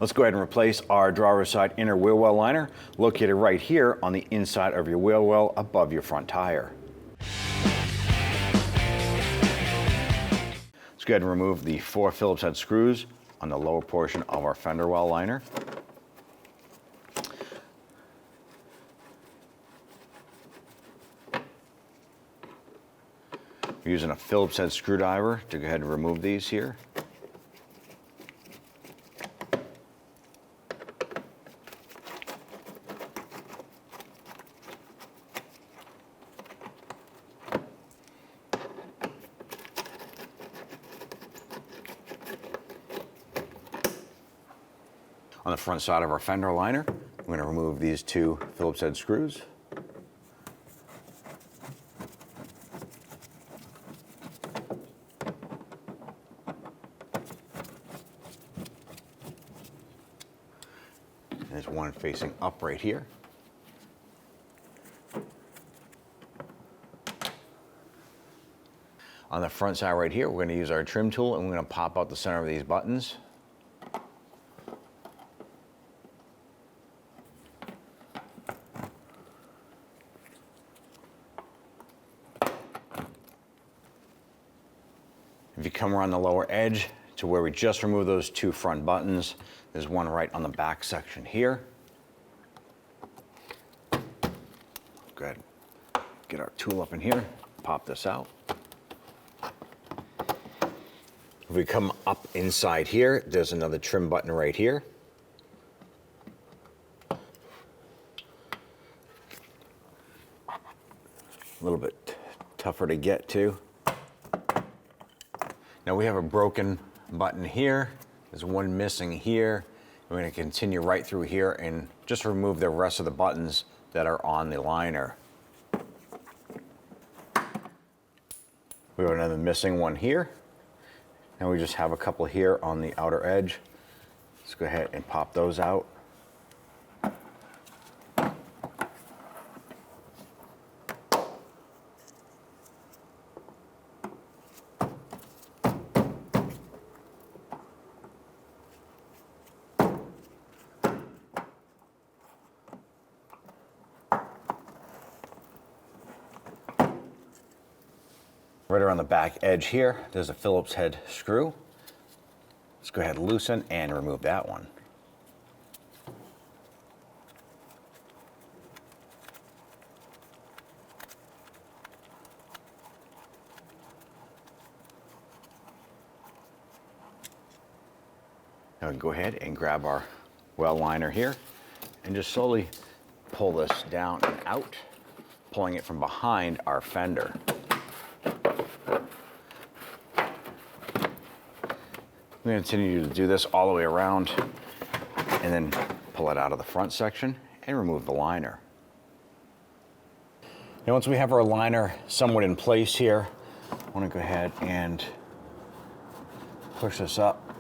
Let's go ahead and replace our driver's side inner wheel well liner, located right here on the inside of your wheel well above your front tire. Let's go ahead and remove the 4 Phillips head screws on the lower portion of our fender well liner. We're using a Phillips head screwdriver to go ahead and remove these here. On the front side of our fender liner, I'm going to remove these 2 Phillips head screws. There's one facing up right here. On the front side right here, we're going to use our trim tool and we're going to pop out the center of these buttons. If you come around the lower edge to where we just removed those 2 front buttons, there's one right on the back section here. Go ahead, get our tool up in here, pop this out. If we come up inside here, there's another trim button right here. A little bit tougher to get to. Now we have a broken button here. There's one missing here. We're going to continue right through here and just remove the rest of the buttons that are on the liner. We have another missing one here. And we just have a couple here on the outer edge. Let's go ahead and pop those out. Right around the back edge here, there's a Phillips head screw. Let's go ahead and loosen and remove that one. Now we can go ahead and grab our well liner here and just slowly pull this down and out, pulling it from behind our fender. I'm going to continue to do this all the way around and then pull it out of the front section and remove the liner. Now once we have our liner somewhat in place here, I want to go ahead and push this up,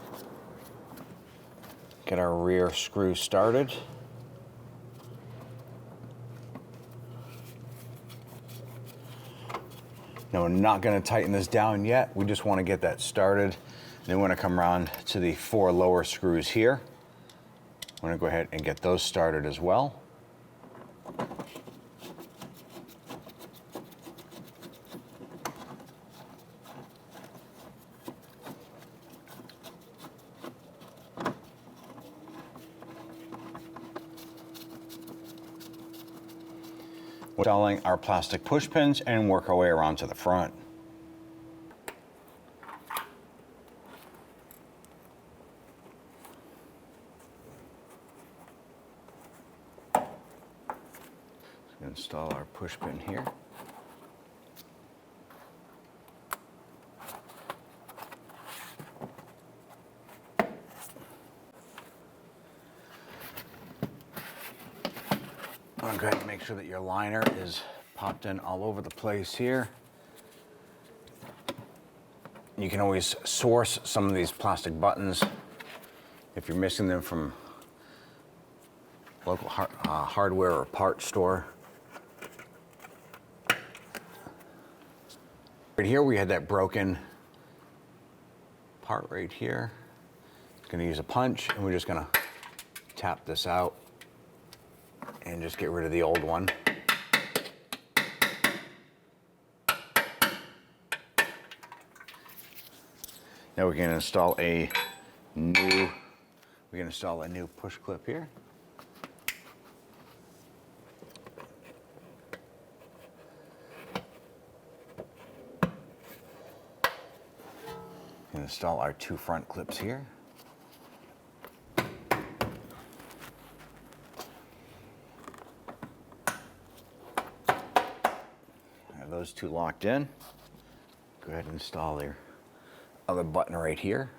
get our rear screw started. Now we're not going to tighten this down yet, we just want to get that started. Then we're going to come around to the 4 lower screws here. I'm going to go ahead and get those started as well. We're installing our plastic push pins and work our way around to the front. Install our push pin here. I'm going to make sure that your liner is popped in all over the place here. You can always source some of these plastic buttons if you're missing them from local hardware or part store. Right here we had that broken part right here. Going to use a punch and we're just going to tap this out and just get rid of the old one. Now we can install a new push clip here. And install our 2 front clips here. Have those 2 locked in. Go ahead and install your other button right here.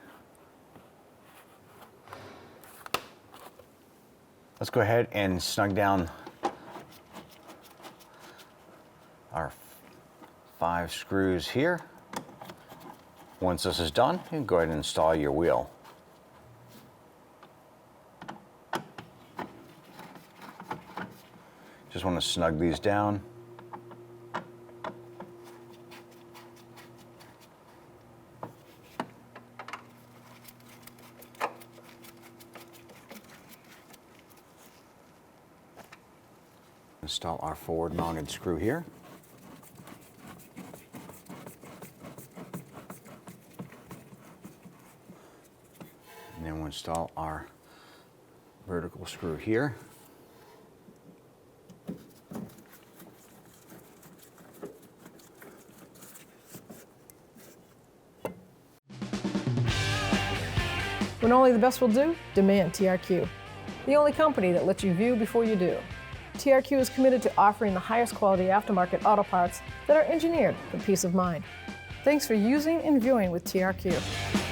Let's go ahead and snug down our 5 screws here. Once this is done, you can go ahead and install your wheel. Just want to snug these down. Install our forward mounted screw here. And then we'll install our vertical screw here. When only the best will do, demand TRQ. The only company that lets you view before you do. TRQ is committed to offering the highest quality aftermarket auto parts that are engineered for peace of mind. Thanks for using and viewing with TRQ.